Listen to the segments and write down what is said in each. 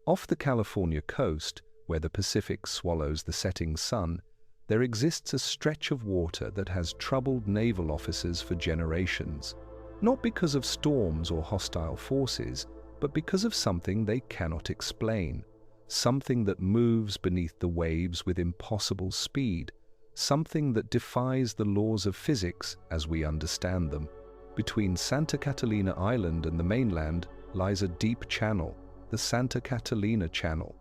Off the California coast, where the Pacific swallows the setting sun, there exists a stretch of water that has troubled naval officers for generations, not because of storms or hostile forces, but because of something they cannot explain, something that moves beneath the waves with impossible speed, something that defies the laws of physics as we understand them. Between Santa Catalina Island and the mainland lies a deep channel, the Santa Catalina Channel.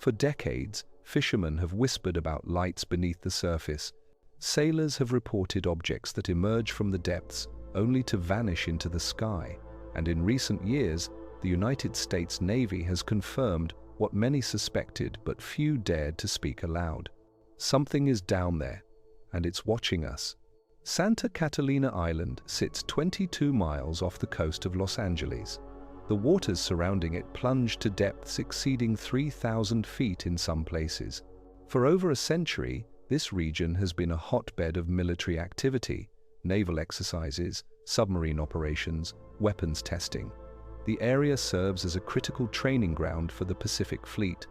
For decades, fishermen have whispered about lights beneath the surface. Sailors have reported objects that emerge from the depths only to vanish into the sky, and in recent years, the United States Navy has confirmed what many suspected but few dared to speak aloud. Something is down there, and it's watching us. Santa Catalina Island sits 22 miles off the coast of Los Angeles. The waters surrounding it plunge to depths exceeding 3,000 feet in some places. For over a century, this region has been a hotbed of military activity, naval exercises, submarine operations, weapons testing. The area serves as a critical training ground for the Pacific Fleet.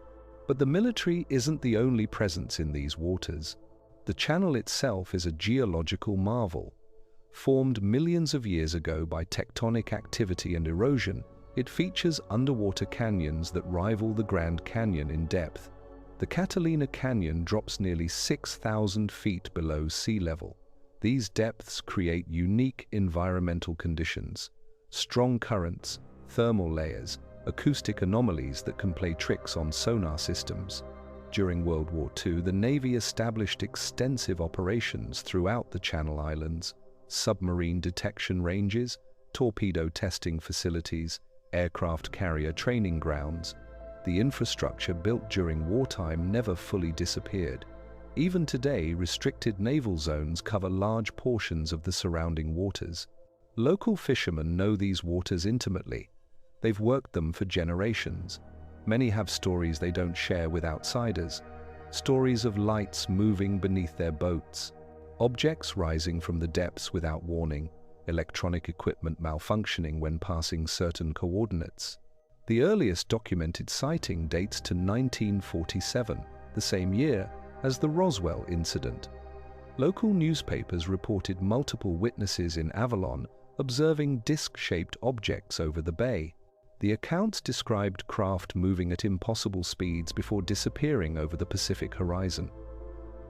But the military isn't the only presence in these waters. The channel itself is a geological marvel. Formed millions of years ago by tectonic activity and erosion, it features underwater canyons that rival the Grand Canyon in depth. The Catalina Canyon drops nearly 6,000 feet below sea level. These depths create unique environmental conditions, strong currents, thermal layers, acoustic anomalies that can play tricks on sonar systems. During World War II, the Navy established extensive operations throughout the Channel Islands, submarine detection ranges, torpedo testing facilities, aircraft carrier training grounds. The infrastructure built during wartime never fully disappeared. Even today, restricted naval zones cover large portions of the surrounding waters. Local fishermen know these waters intimately. They've worked them for generations. Many have stories they don't share with outsiders. Stories of lights moving beneath their boats, objects rising from the depths without warning, electronic equipment malfunctioning when passing certain coordinates. The earliest documented sighting dates to 1947, the same year as the Roswell incident. Local newspapers reported multiple witnesses in Avalon observing disc-shaped objects over the bay. The accounts described craft moving at impossible speeds before disappearing over the Pacific horizon.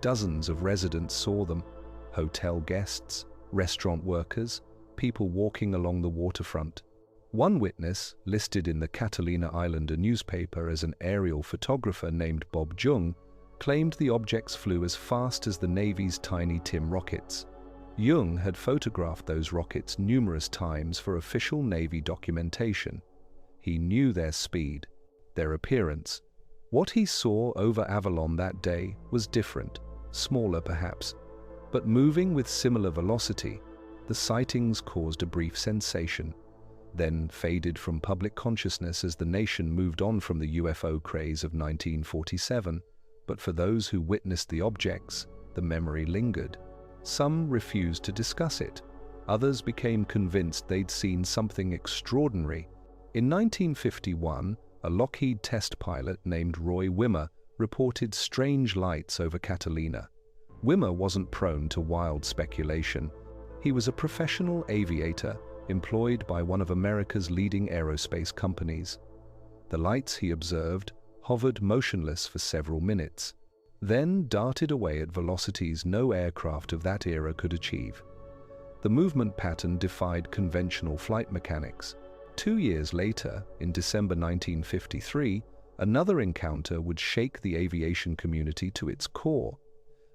Dozens of residents saw them: hotel guests, restaurant workers, people walking along the waterfront. One witness, listed in the Catalina Islander newspaper as an aerial photographer named Bob Jung, claimed the objects flew as fast as the Navy's tiny TIM rockets. Jung had photographed those rockets numerous times for official Navy documentation. He knew their speed, their appearance. What he saw over Avalon that day was different, smaller perhaps, but moving with similar velocity. The sightings caused a brief sensation, then faded from public consciousness as the nation moved on from the UFO craze of 1947. But for those who witnessed the objects, the memory lingered. Some refused to discuss it. Others became convinced they'd seen something extraordinary. In 1951, a Lockheed test pilot named Roy Wimmer reported strange lights over Catalina. Wimmer wasn't prone to wild speculation. He was a professional aviator employed by one of America's leading aerospace companies. The lights, he observed, hovered motionless for several minutes, then darted away at velocities no aircraft of that era could achieve. The movement pattern defied conventional flight mechanics. 2 years later, in December 1953, another encounter would shake the aviation community to its core.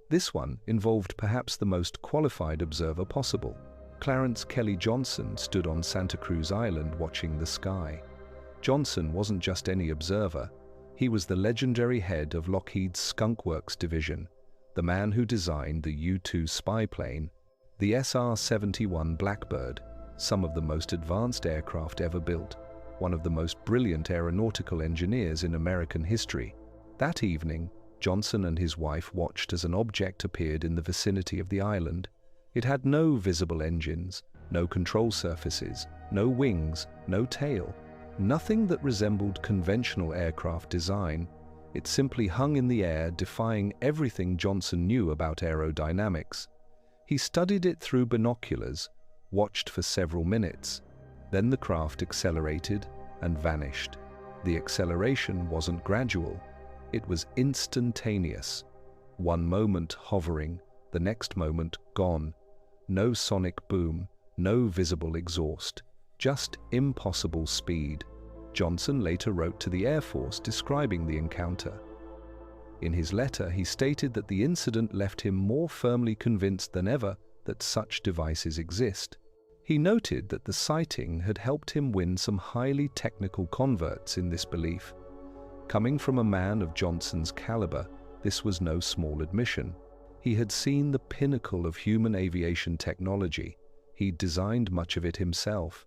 This one involved perhaps the most qualified observer possible. Clarence Kelly Johnson stood on Santa Cruz Island watching the sky. Johnson wasn't just any observer. He was the legendary head of Lockheed's Skunk Works division, the man who designed the U-2 spy plane, the SR-71 Blackbird, some of the most advanced aircraft ever built, one of the most brilliant aeronautical engineers in American history. That evening, Johnson and his wife watched as an object appeared in the vicinity of the island. It had no visible engines, no control surfaces, no wings, no tail. Nothing that resembled conventional aircraft design. It simply hung in the air, defying everything Johnson knew about aerodynamics. He studied it through binoculars, watched for several minutes. Then the craft accelerated and vanished. The acceleration wasn't gradual. It was instantaneous. One moment hovering, the next moment gone. No sonic boom, no visible exhaust, just impossible speed. Johnson later wrote to the Air Force describing the encounter. In his letter, he stated that the incident left him more firmly convinced than ever that such devices exist. He noted that the sighting had helped him win some highly technical converts in this belief. Coming from a man of Johnson's caliber, this was no small admission. He had seen the pinnacle of human aviation technology. He'd designed much of it himself.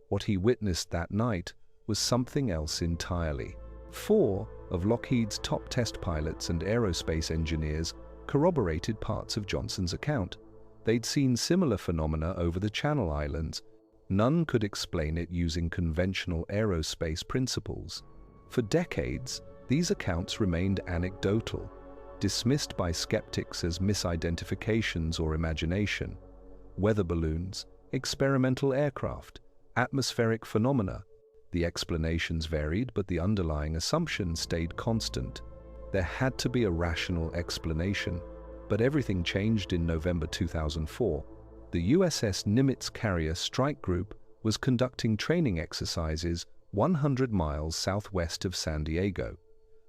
What he witnessed that night was something else entirely. 4 of Lockheed's top test pilots and aerospace engineers corroborated parts of Johnson's account. They'd seen similar phenomena over the Channel Islands. None could explain it using conventional aerospace principles. For decades, these accounts remained anecdotal, dismissed by skeptics as misidentifications or imagination. Weather balloons, experimental aircraft, atmospheric phenomena. The explanations varied, but the underlying assumption stayed constant. There had to be a rational explanation. But everything changed in November 2004. The USS Nimitz carrier strike group was conducting training exercises 100 miles southwest of San Diego.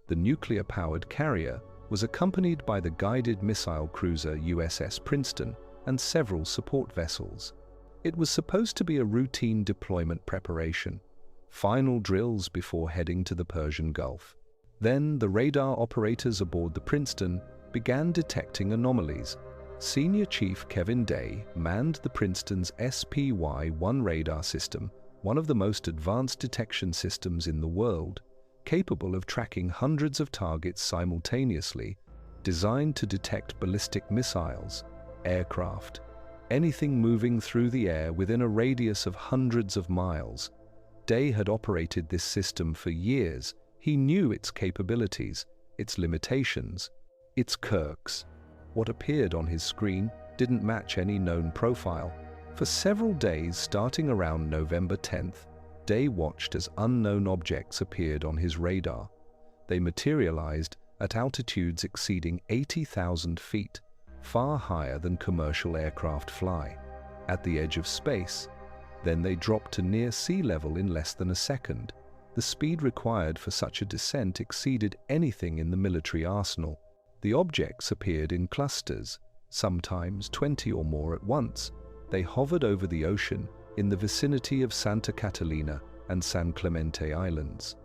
The nuclear-powered carrier was accompanied by the guided missile cruiser USS Princeton and several support vessels. It was supposed to be a routine deployment preparation, final drills before heading to the Persian Gulf. Then the radar operators aboard the Princeton began detecting anomalies. Senior Chief Kevin Day manned the Princeton's SPY-1 radar system, one of the most advanced detection systems in the world, capable of tracking hundreds of targets simultaneously, designed to detect ballistic missiles, aircraft, anything moving through the air within a radius of hundreds of miles. Day had operated this system for years. He knew its capabilities, its limitations, its quirks. What appeared on his screen didn't match any known profile. For several days, starting around November 10th, Day watched as unknown objects appeared on his radar. They materialized at altitudes exceeding 80,000 feet, far higher than commercial aircraft fly, at the edge of space. Then they dropped to near sea level in less than a second. The speed required for such a descent exceeded anything in the military arsenal. The objects appeared in clusters, sometimes 20 or more at once. They hovered over the ocean in the vicinity of Santa Catalina and San Clemente Islands.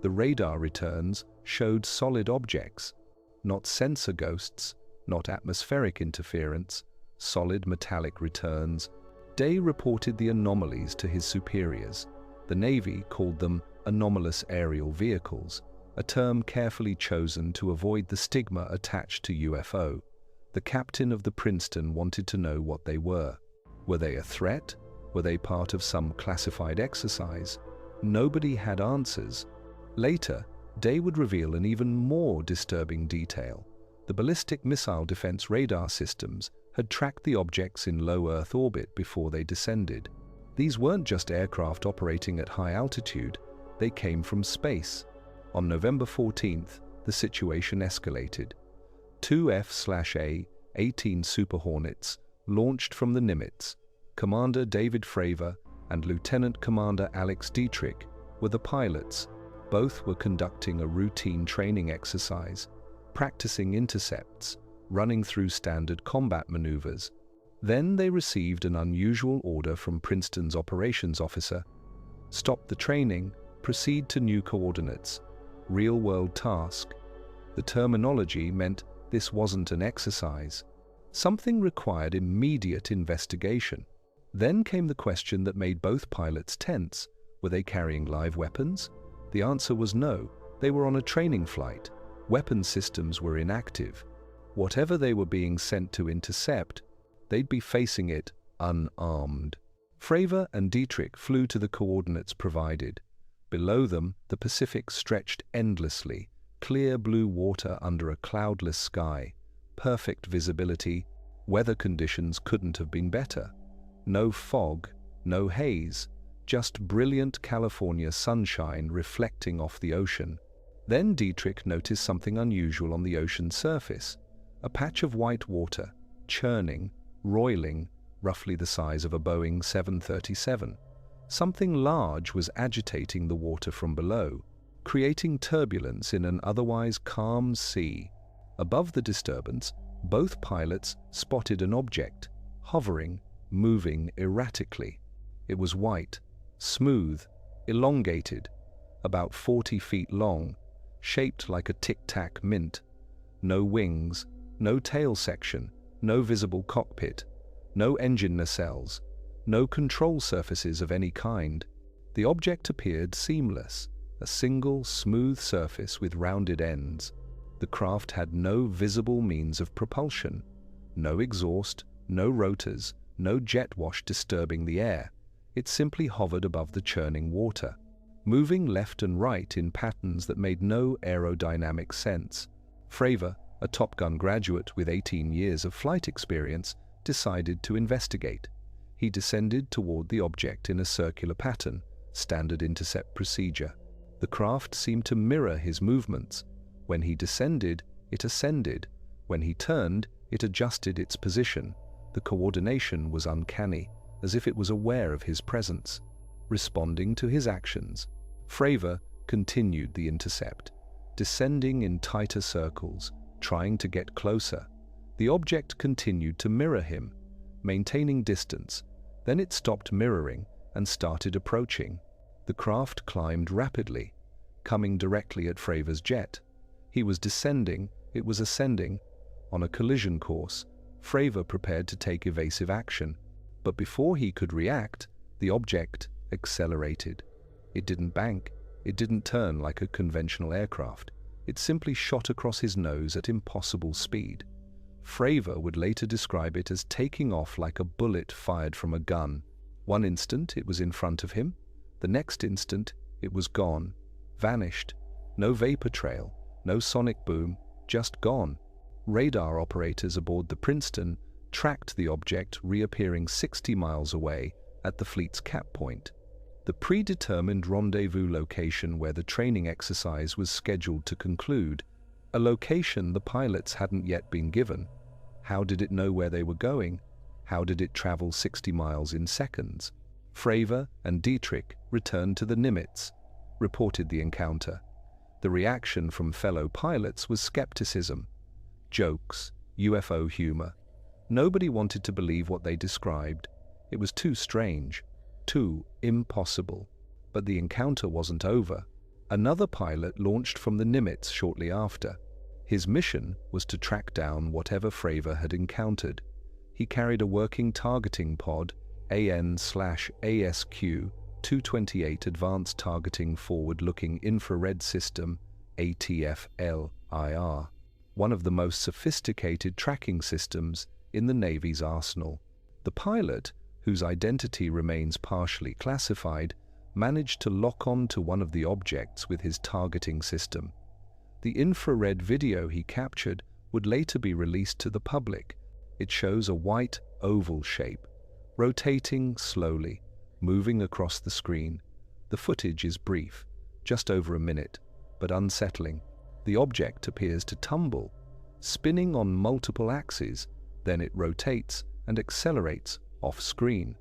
The radar returns showed solid objects, not sensor ghosts, not atmospheric interference, solid metallic returns. Day reported the anomalies to his superiors. The Navy called them anomalous aerial vehicles, a term carefully chosen to avoid the stigma attached to UFO. The captain of the Princeton wanted to know what they were. Were they a threat? Were they part of some classified exercise? Nobody had answers. Later, Day would reveal an even more disturbing detail. The ballistic missile defense radar systems had tracked the objects in low Earth orbit before they descended. These weren't just aircraft operating at high altitude, they came from space. On November 14th, the situation escalated. 2 F/A-18 Super Hornets launched from the Nimitz. Commander David Fravor and Lieutenant Commander Alex Dietrich were the pilots. Both were conducting a routine training exercise, practicing intercepts, running through standard combat maneuvers. Then they received an unusual order from Princeton's operations officer. Stop the training, proceed to new coordinates. Real-world task. The terminology meant this wasn't an exercise. Something required immediate investigation. Then came the question that made both pilots tense. Were they carrying live weapons? The answer was no. They were on a training flight. Weapon systems were inactive. Whatever they were being sent to intercept, they'd be facing it unarmed. Fravor and Dietrich flew to the coordinates provided. Below them, the Pacific stretched endlessly, clear blue water under a cloudless sky, perfect visibility. Weather conditions couldn't have been better. No fog, no haze, just brilliant California sunshine reflecting off the ocean. Then Dietrich noticed something unusual on the ocean's surface, a patch of white water, churning, roiling, roughly the size of a Boeing 737. Something large was agitating the water from below, creating turbulence in an otherwise calm sea. Above the disturbance, both pilots spotted an object, hovering, moving erratically. It was white, smooth, elongated, about 40 feet long, shaped like a Tic Tac mint. No wings, no tail section, no visible cockpit, no engine nacelles, no control surfaces of any kind. The object appeared seamless, a single, smooth surface with rounded ends. The craft had no visible means of propulsion, no exhaust, no rotors, no jet wash disturbing the air. It simply hovered above the churning water, moving left and right in patterns that made no aerodynamic sense. Fravor, a Top Gun graduate with 18 years of flight experience, decided to investigate. He descended toward the object in a circular pattern, standard intercept procedure. The craft seemed to mirror his movements. When he descended, it ascended. When he turned, it adjusted its position. The coordination was uncanny, as if it was aware of his presence, responding to his actions. Fravor continued the intercept, descending in tighter circles, trying to get closer. The object continued to mirror him, maintaining distance. Then it stopped mirroring and started approaching. The craft climbed rapidly, coming directly at Fravor's jet. He was descending, it was ascending. On a collision course, Fravor prepared to take evasive action. But before he could react, the object accelerated. It didn't bank, it didn't turn like a conventional aircraft. It simply shot across his nose at impossible speed. Fravor would later describe it as taking off like a bullet fired from a gun. One instant it was in front of him, the next instant it was gone, vanished. No vapor trail, no sonic boom, just gone. Radar operators aboard the Princeton tracked the object reappearing 60 miles away at the fleet's cap point, the predetermined rendezvous location where the training exercise was scheduled to conclude, a location the pilots hadn't yet been given. How did it know where they were going? How did it travel 60 miles in seconds? Fravor and Dietrich returned to the Nimitz, reported the encounter. The reaction from fellow pilots was skepticism, jokes, UFO humor. Nobody wanted to believe what they described. It was too strange, too impossible. But the encounter wasn't over. Another pilot launched from the Nimitz shortly after. His mission was to track down whatever Fravor had encountered. He carried a working targeting pod, AN/ASQ-228 Advanced Targeting Forward-Looking Infrared System, ATF-LIR, one of the most sophisticated tracking systems in the Navy's arsenal. The pilot, whose identity remains partially classified, managed to lock on to one of the objects with his targeting system. The infrared video he captured would later be released to the public. It shows a white oval shape, rotating slowly, moving across the screen. The footage is brief, just over a minute, but unsettling. The object appears to tumble, spinning on multiple axes, then it rotates and accelerates off-screen.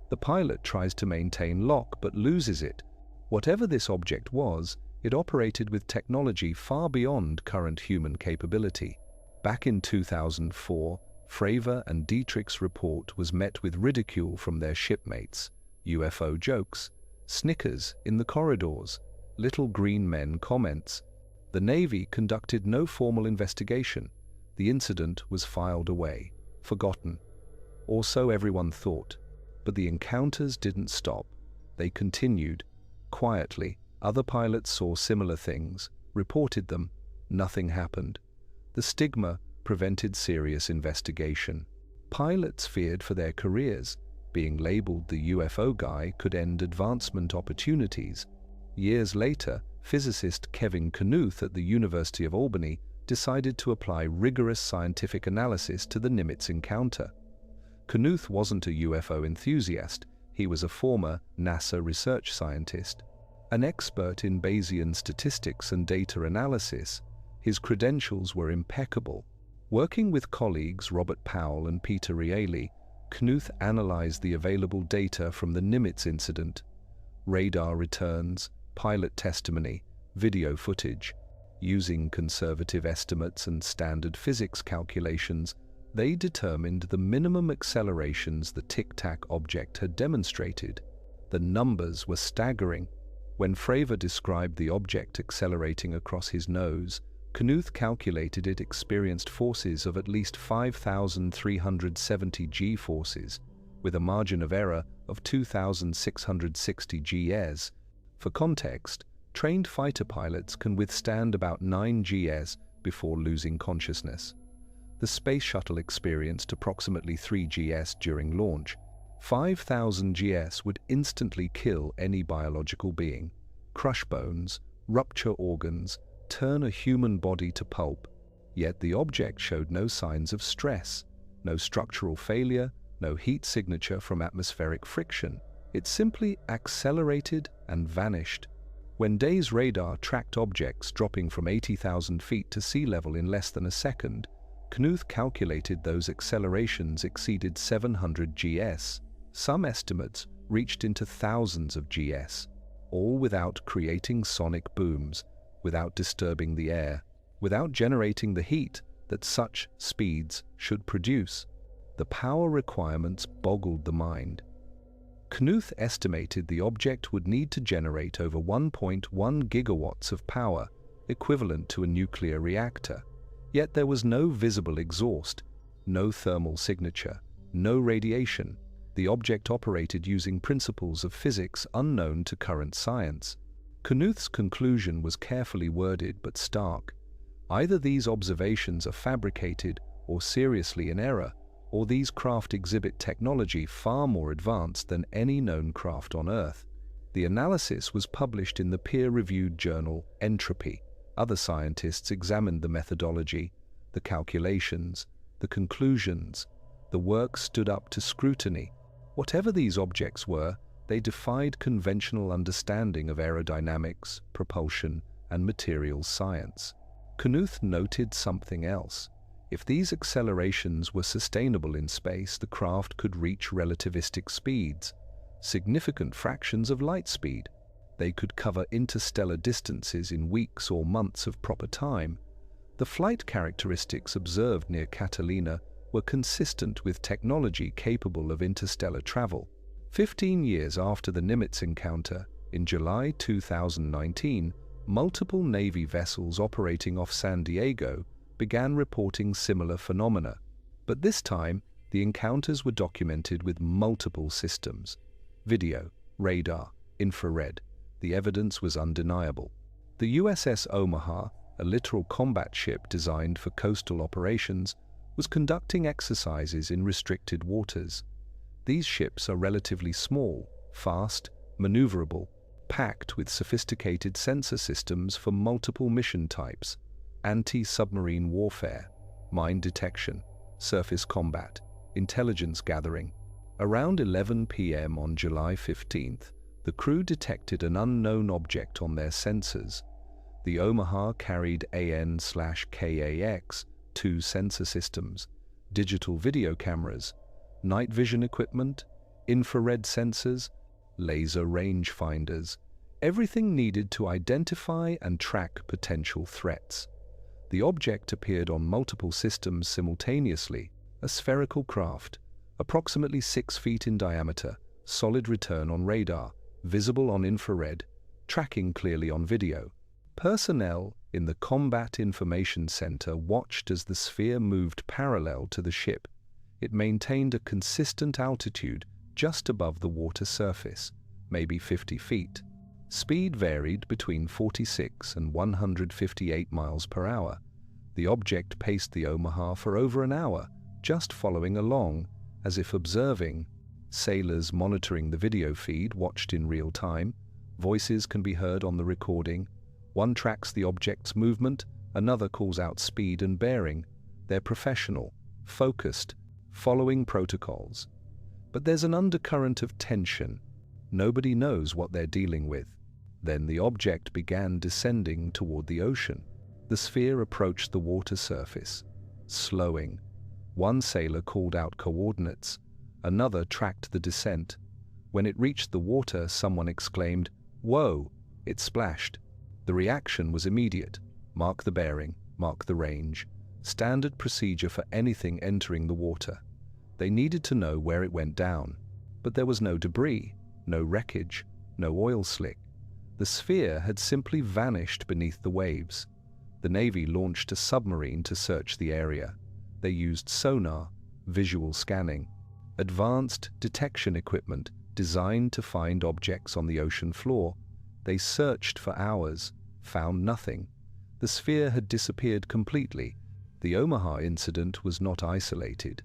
The pilot tries to maintain lock but loses it. Whatever this object was, it operated with technology far beyond current human capability. Back in 2004, Fravor and Dietrich's report was met with ridicule from their shipmates, UFO jokes, snickers in the corridors, little green men comments. The Navy conducted no formal investigation. The incident was filed away, forgotten. Or so everyone thought. But the encounters didn't stop. They continued. Quietly, other pilots saw similar things, reported them. Nothing happened. The stigma prevented serious investigation. Pilots feared for their careers. Being labeled the UFO guy could end advancement opportunities. Years later, physicist Kevin Knuth at the University of Albany decided to apply rigorous scientific analysis to the Nimitz encounter. Knuth wasn't a UFO enthusiast, he was a former NASA research scientist. An expert in Bayesian statistics and data analysis, his credentials were impeccable. Working with colleagues Robert Powell and Peter Reilly, Knuth analyzed the available data from the Nimitz incident: radar returns, pilot testimony, video footage. Using conservative estimates and standard physics calculations, they determined the minimum accelerations the Tic Tac object had demonstrated. The numbers were staggering. When Fravor described the object accelerating across his nose, Knuth calculated it experienced forces of at least 5,370 g-forces, with a margin of error of 2,660 gs. For context, trained fighter pilots can withstand about 9 gs before losing consciousness. The space shuttle experienced approximately 3 gs during launch. 5,000 gs would instantly kill any biological being, crush bones, rupture organs, turn a human body to pulp. Yet the object showed no signs of stress, no structural failure, no heat signature from atmospheric friction. It simply accelerated and vanished. When Day's radar tracked objects dropping from 80,000 feet to sea level in less than a second, Knuth calculated those accelerations exceeded 700 gs. Some estimates reached into thousands of gs, all without creating sonic booms, without disturbing the air, without generating the heat that such speeds should produce. The power requirements boggled the mind. Knuth estimated the object would need to generate over 1.1 gigawatts of power, equivalent to a nuclear reactor. Yet there was no visible exhaust, no thermal signature, no radiation. The object operated using principles of physics unknown to current science. Knuth's conclusion was carefully worded but stark. Either these observations are fabricated or seriously in error, or these craft exhibit technology far more advanced than any known craft on Earth. The analysis was published in the peer-reviewed journal Entropy. Other scientists examined the methodology, the calculations, the conclusions. The work stood up to scrutiny. Whatever these objects were, they defied conventional understanding of aerodynamics, propulsion, and materials science. Knuth noted something else. If these accelerations were sustainable in space, the craft could reach relativistic speeds, significant fractions of light speed. They could cover interstellar distances in weeks or months of proper time. The flight characteristics observed near Catalina were consistent with technology capable of interstellar travel. 15 years after the Nimitz encounter, in July 2019, multiple Navy vessels operating off San Diego began reporting similar phenomena. But this time, the encounters were documented with multiple systems: video, radar, infrared. The evidence was undeniable. The USS Omaha, a littoral combat ship designed for coastal operations, was conducting exercises in restricted waters. These ships are relatively small, fast, maneuverable, packed with sophisticated sensor systems for multiple mission types: anti-submarine warfare, mine detection, surface combat, intelligence gathering. Around 11 p.m. on July 15th, the crew detected an unknown object on their sensors. The Omaha carried AN/KAX, 2 sensor systems, digital video cameras, night vision equipment, infrared sensors, laser rangefinders, everything needed to identify and track potential threats. The object appeared on multiple systems simultaneously: a spherical craft, approximately 6 feet in diameter, solid return on radar, visible on infrared, tracking clearly on video. Personnel in the Combat Information Center watched as the sphere moved parallel to the ship. It maintained a consistent altitude just above the water surface, maybe 50 feet. Speed varied between 46 and 158 miles per hour. The object paced the Omaha for over an hour, just following along, as if observing. Sailors monitoring the video feed watched in real time. Voices can be heard on the recording. One tracks the object's movement, another calls out speed and bearing. They're professional, focused, following protocols. But there's an undercurrent of tension. Nobody knows what they're dealing with. Then the object began descending toward the ocean. The sphere approached the water surface, slowing. One sailor called out coordinates. Another tracked the descent. When it reached the water, someone exclaimed, "Whoa!" It splashed. The reaction was immediate. Mark the bearing, mark the range. Standard procedure for anything entering the water. They needed to know where it went down. But there was no debris, no wreckage, no oil slick. The sphere had simply vanished beneath the waves. The Navy launched a submarine to search the area. They used sonar, visual scanning, advanced detection equipment designed to find objects on the ocean floor. They searched for hours, found nothing. The sphere had disappeared completely. The Omaha incident was not isolated.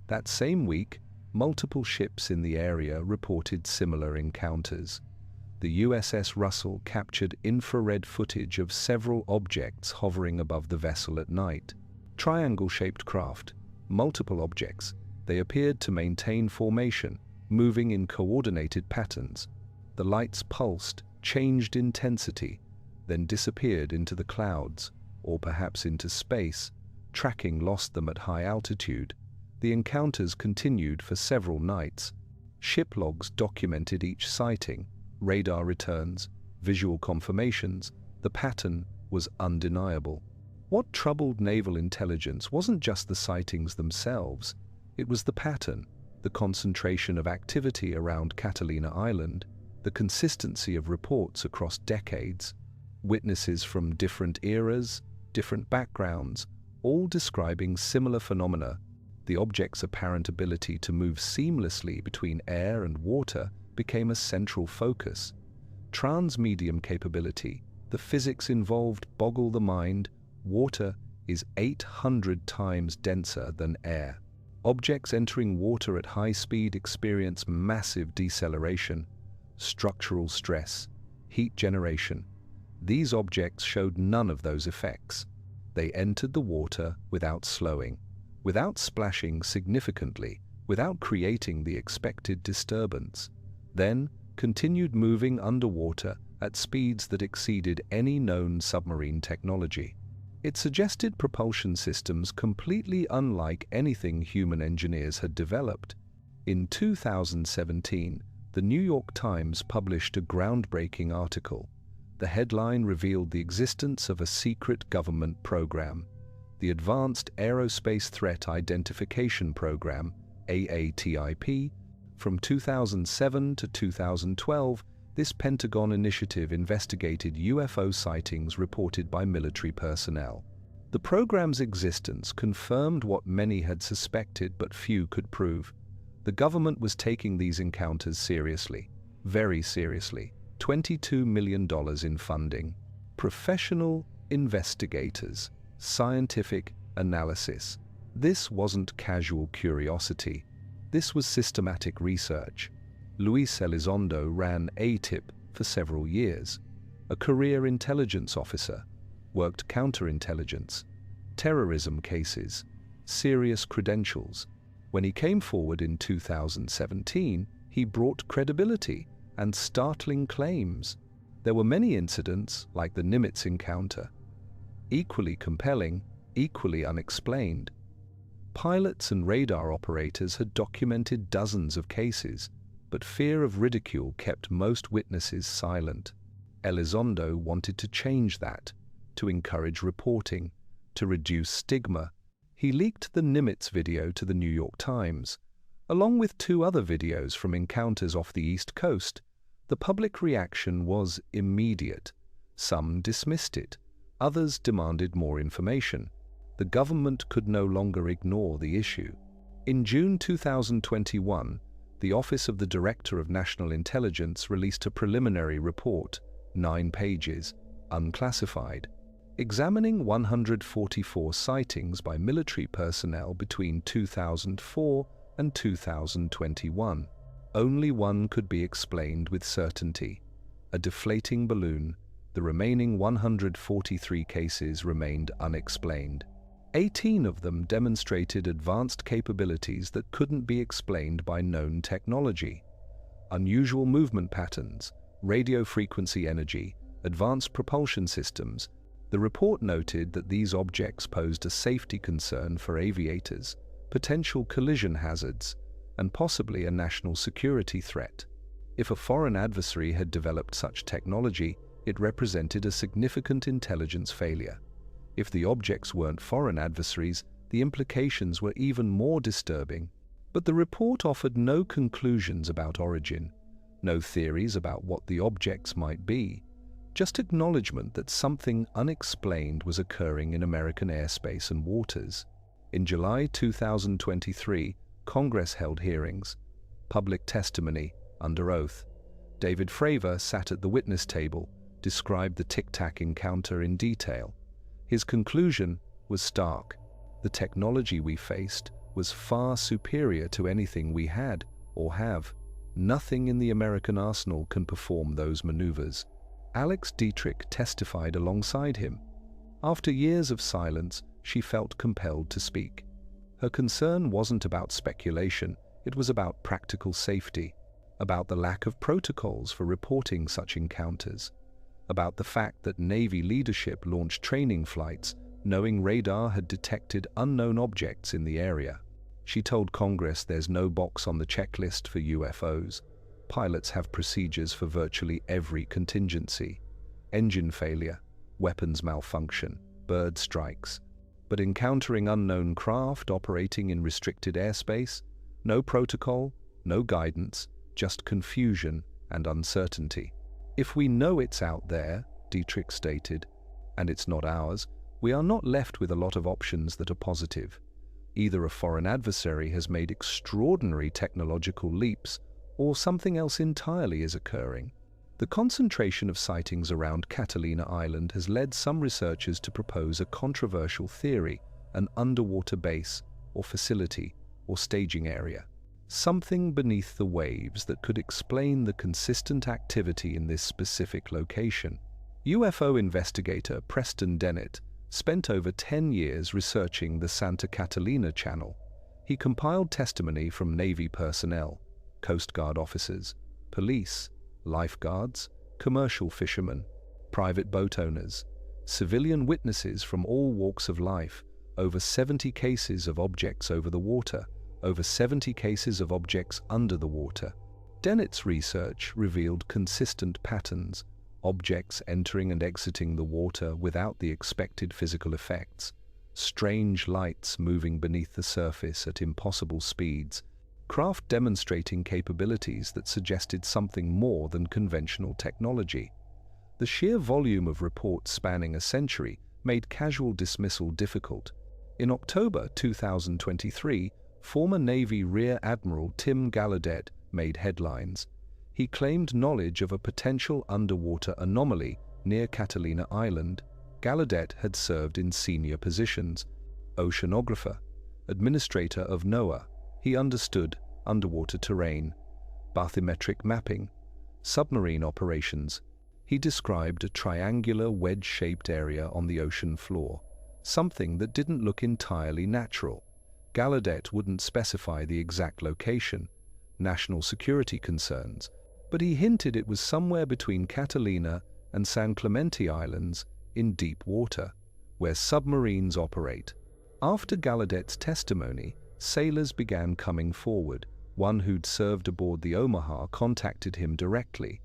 That same week, multiple ships in the area reported similar encounters. The USS Russell captured infrared footage of several objects hovering above the vessel at night. Triangle-shaped craft, multiple objects. They appeared to maintain formation, moving in coordinated patterns. The lights pulsed, changed intensity, then disappeared into the clouds, or perhaps into space. Tracking lost them at high altitude. The encounters continued for several nights. Ship logs documented each sighting, radar returns, visual confirmations. The pattern was undeniable. What troubled naval intelligence wasn't just the sightings themselves. It was the pattern, the concentration of activity around Catalina Island, the consistency of reports across decades, witnesses from different eras, different backgrounds, all describing similar phenomena. The object's apparent ability to move seamlessly between air and water became a central focus. Transmedium capability, the physics involved boggle the mind. Water is 800 times denser than air. Objects entering water at high speed experience massive deceleration, structural stress, heat generation. These objects showed none of those effects. They entered the water without slowing, without splashing significantly, without creating the expected disturbance, then continued moving underwater at speeds that exceeded any known submarine technology. It suggested propulsion systems completely unlike anything human engineers had developed. In 2017, the New York Times published a groundbreaking article. The headline revealed the existence of a secret government program, the Advanced Aerospace Threat Identification Program, AATIP. From 2007 to 2012, this Pentagon initiative investigated UFO sightings reported by military personnel. The program's existence confirmed what many had suspected but few could prove. The government was taking these encounters seriously, very seriously. $22 million in funding, professional investigators, scientific analysis. This wasn't casual curiosity. This was systematic research. Luis Elizondo ran ATIP for several years. A career intelligence officer, worked counterintelligence, terrorism cases, serious credentials. When he came forward in 2017, he brought credibility and startling claims. There were many incidents, like the Nimitz encounter, equally compelling, equally unexplained. Pilots and radar operators had documented dozens of cases, but fear of ridicule kept most witnesses silent. Elizondo wanted to change that, to encourage reporting, to reduce stigma. He leaked the Nimitz video to the New York Times, along with 2 other videos from encounters off the East Coast. The public reaction was immediate. Some dismissed it. Others demanded more information. The government could no longer ignore the issue. In June 2021, the Office of the Director of National Intelligence released a preliminary report, 9 pages, unclassified, examining 144 sightings by military personnel between 2004 and 2021. Only one could be explained with certainty: a deflating balloon. The remaining 143 cases remained unexplained. 18 of them demonstrated advanced capabilities that couldn't be explained by known technology. Unusual movement patterns, radio frequency energy, advanced propulsion systems. The report noted that these objects posed a safety concern for aviators, potential collision hazards, and possibly a national security threat. If a foreign adversary had developed such technology, it represented a significant intelligence failure. If the objects weren't foreign adversaries, the implications were even more disturbing. But the report offered no conclusions about origin, no theories about what the objects might be, just acknowledgement that something unexplained was occurring in American airspace and waters. In July 2023, Congress held hearings, public testimony, under oath. David Fravor sat at the witness table, described the Tic Tac encounter in detail. His conclusion was stark. The technology we faced was far superior to anything we had or have. Nothing in the American arsenal can perform those maneuvers. Alex Dietrich testified alongside him. After years of silence, she felt compelled to speak. Her concern wasn't about speculation, it was about practical safety, about the lack of protocols for reporting such encounters, about the fact that Navy leadership launched training flights knowing radar had detected unknown objects in the area. She told Congress there's no box on the checklist for UFOs. Pilots have procedures for virtually every contingency: engine failure, weapons malfunction, bird strikes. But encountering unknown craft operating in restricted airspace, no protocol, no guidance, just confusion and uncertainty. If we know it's out there, Dietrich stated, and it's not ours, we are not left with a lot of options that are positive. Either a foreign adversary has made extraordinary technological leaps, or something else entirely is occurring. The concentration of sightings around Catalina Island has led some researchers to propose a controversial theory: an underwater base, or facility, or staging area. Something beneath the waves that could explain the consistent activity in this specific location. UFO investigator Preston Dennett spent over 10 years researching the Santa Catalina Channel. He compiled testimony from Navy personnel, Coast Guard officers, police, lifeguards, commercial fishermen, private boat owners, civilian witnesses from all walks of life, over 70 cases of objects over the water, over 70 cases of objects under the water. Dennett's research revealed consistent patterns: objects entering and exiting the water without the expected physical effects, strange lights moving beneath the surface at impossible speeds, craft demonstrating capabilities that suggested something more than conventional technology. The sheer volume of reports spanning a century made casual dismissal difficult. In October 2023, former Navy Rear Admiral Tim Gallaudet made headlines. He claimed knowledge of a potential underwater anomaly near Catalina Island. Gallaudet had served in senior positions: oceanographer, administrator of NOAA. He understood underwater terrain, bathymetric mapping, submarine operations. He described a triangular wedge-shaped area on the ocean floor, something that didn't look entirely natural. Gallaudet wouldn't specify the exact location, national security concerns, but he hinted it was somewhere between Catalina and San Clemente Islands in deep water, where submarines operate. After Gallaudet's testimony, sailors began coming forward. One who'd served aboard the Omaha contacted him directly.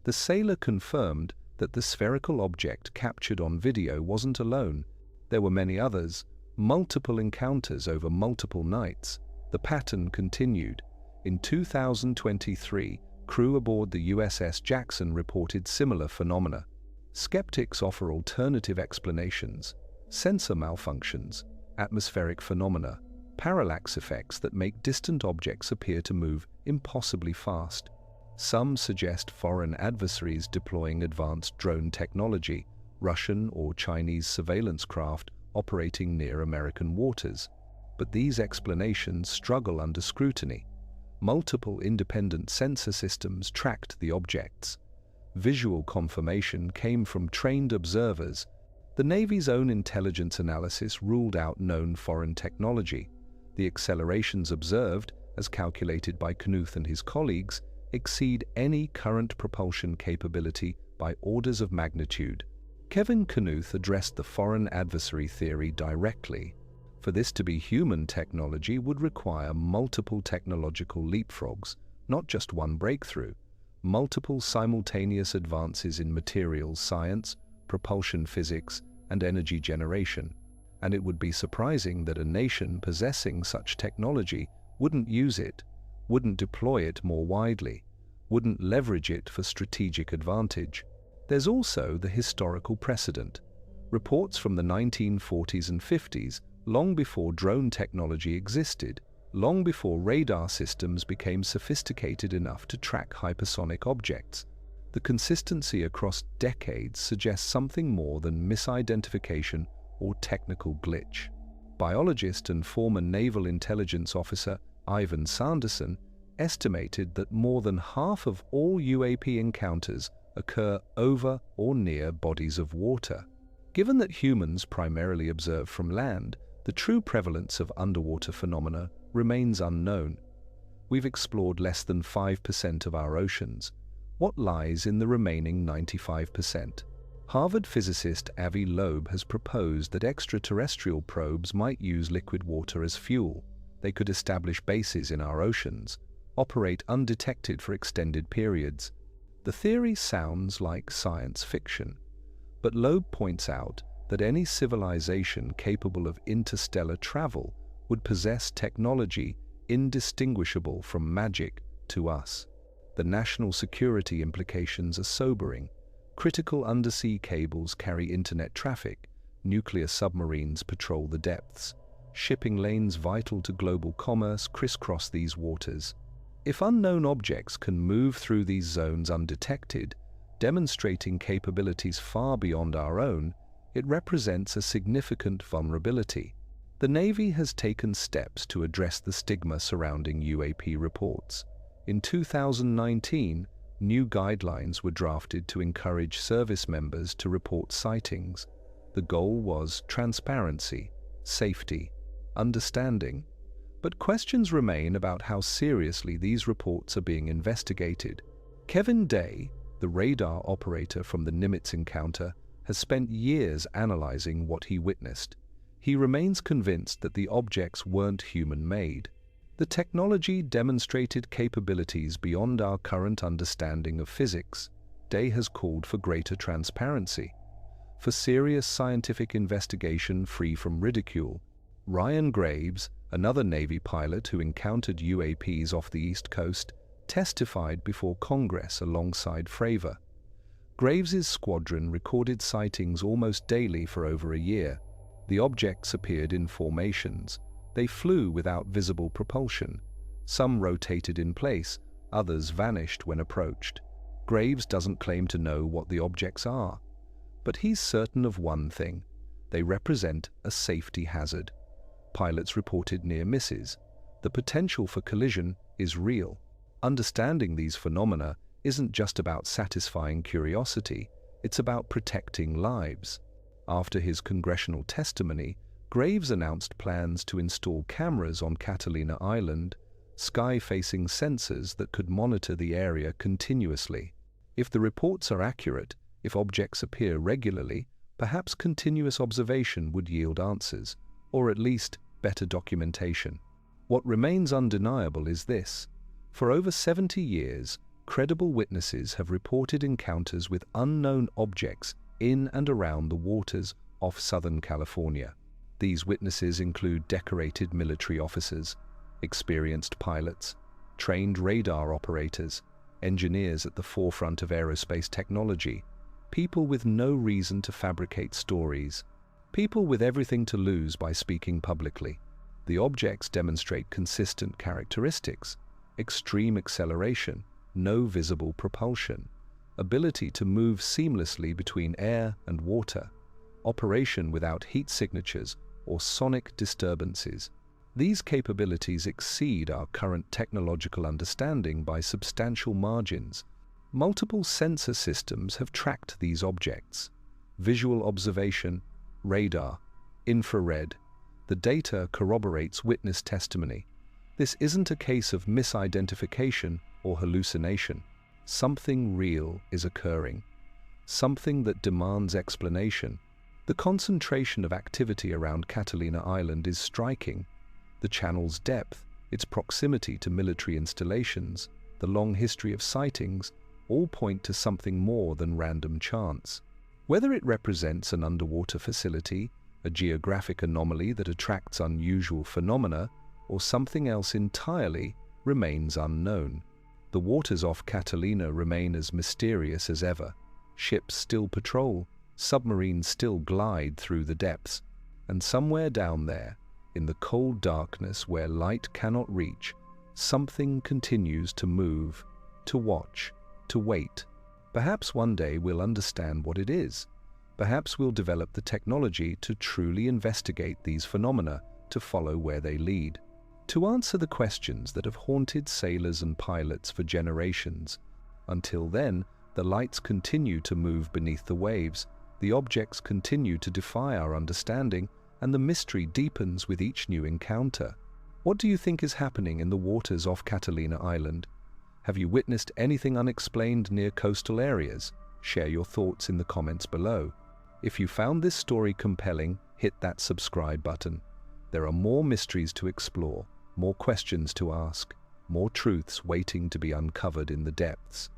The sailor confirmed that the spherical object captured on video wasn't alone. There were many others, multiple encounters over multiple nights. The pattern continued. In 2023, crew aboard the USS Jackson reported similar phenomena. Skeptics offer alternative explanations: sensor malfunctions, atmospheric phenomena, parallax effects that make distant objects appear to move impossibly fast. Some suggest foreign adversaries deploying advanced drone technology, Russian or Chinese surveillance craft operating near American waters. But these explanations struggle under scrutiny. Multiple independent sensor systems tracked the objects. Visual confirmation came from trained observers. The Navy's own intelligence analysis ruled out known foreign technology. The accelerations observed, as calculated by Knuth and his colleagues, exceed any current propulsion capability by orders of magnitude. Kevin Knuth addressed the foreign adversary theory directly. For this to be human technology would require multiple technological leapfrogs, not just one breakthrough, multiple simultaneous advances in materials science, propulsion physics, and energy generation. And it would be surprising that a nation possessing such technology wouldn't use it, wouldn't deploy it more widely, wouldn't leverage it for strategic advantage. There's also the historical precedent. Reports from the 1940s and 50s, long before drone technology existed, long before radar systems became sophisticated enough to track hypersonic objects. The consistency across decades suggests something more than misidentification or technical glitch. Biologist and former naval intelligence officer Ivan Sanderson estimated that more than half of all UAP encounters occur over or near bodies of water. Given that humans primarily observe from land, the true prevalence of underwater phenomena remains unknown. We've explored less than 5% of our oceans. What lies in the remaining 95%? Harvard physicist Avi Loeb has proposed that extraterrestrial probes might use liquid water as fuel. They could establish bases in our oceans, operate undetected for extended periods. The theory sounds like science fiction, but Loeb points out that any civilization capable of interstellar travel would possess technology indistinguishable from magic to us. The national security implications are sobering. Critical undersea cables carry internet traffic, nuclear submarines patrol the depths, shipping lanes vital to global commerce crisscross these waters. If unknown objects can move through these zones undetected, demonstrating capabilities far beyond our own, it represents a significant vulnerability. The Navy has taken steps to address the stigma surrounding UAP reports. In 2019, new guidelines were drafted to encourage service members to report sightings. The goal was transparency, safety, understanding. But questions remain about how seriously these reports are being investigated. Kevin Day, the radar operator from the Nimitz encounter, has spent years analyzing what he witnessed. He remains convinced that the objects weren't human-made. The technology demonstrated capabilities beyond our current understanding of physics. Day has called for greater transparency, for serious scientific investigation free from ridicule. Ryan Graves, another Navy pilot who encountered UAPs off the East Coast, testified before Congress alongside Fravor. Graves's squadron recorded sightings almost daily for over a year. The objects appeared in formations. They flew without visible propulsion. Some rotated in place, others vanished when approached. Graves doesn't claim to know what the objects are, but he's certain of one thing: they represent a safety hazard. Pilots reported near misses. The potential for collision is real. Understanding these phenomena isn't just about satisfying curiosity, it's about protecting lives. After his congressional testimony, Graves announced plans to install cameras on Catalina Island, sky-facing sensors that could monitor the area continuously. If the reports are accurate, if objects appear regularly, perhaps continuous observation would yield answers, or at least better documentation. What remains undeniable is this: for over 70 years, credible witnesses have reported encounters with unknown objects in and around the waters off Southern California. These witnesses include decorated military officers, experienced pilots, trained radar operators, engineers at the forefront of aerospace technology, people with no reason to fabricate stories, people with everything to lose by speaking publicly. The objects demonstrate consistent characteristics: extreme acceleration, no visible propulsion, ability to move seamlessly between air and water, operation without heat signatures or sonic disturbances. These capabilities exceed our current technological understanding by substantial margins. Multiple sensor systems have tracked these objects. Visual observation, radar, infrared. The data corroborates witness testimony. This isn't a case of misidentification or hallucination. Something real is occurring. Something that demands explanation. The concentration of activity around Catalina Island is striking. The channel's depth, its proximity to military installations, the long history of sightings, all point to something more than random chance. Whether it represents an underwater facility, a geographic anomaly that attracts unusual phenomena, or something else entirely, remains unknown. The waters off Catalina remain as mysterious as ever. Ships still patrol, submarines still glide through the depths, and somewhere down there, in the cold darkness where light cannot reach, something continues to move, to watch, to wait. Perhaps one day we'll understand what it is. Perhaps we'll develop the technology to truly investigate these phenomena, to follow where they lead. To answer the questions that have haunted sailors and pilots for generations. Until then, the lights continue to move beneath the waves, the objects continue to defy our understanding, and the mystery deepens with each new encounter. What do you think is happening in the waters off Catalina Island? Have you witnessed anything unexplained near coastal areas? Share your thoughts in the comments below. If you found this story compelling, hit that subscribe button. There are more mysteries to explore, more questions to ask, more truths waiting to be uncovered in the depths.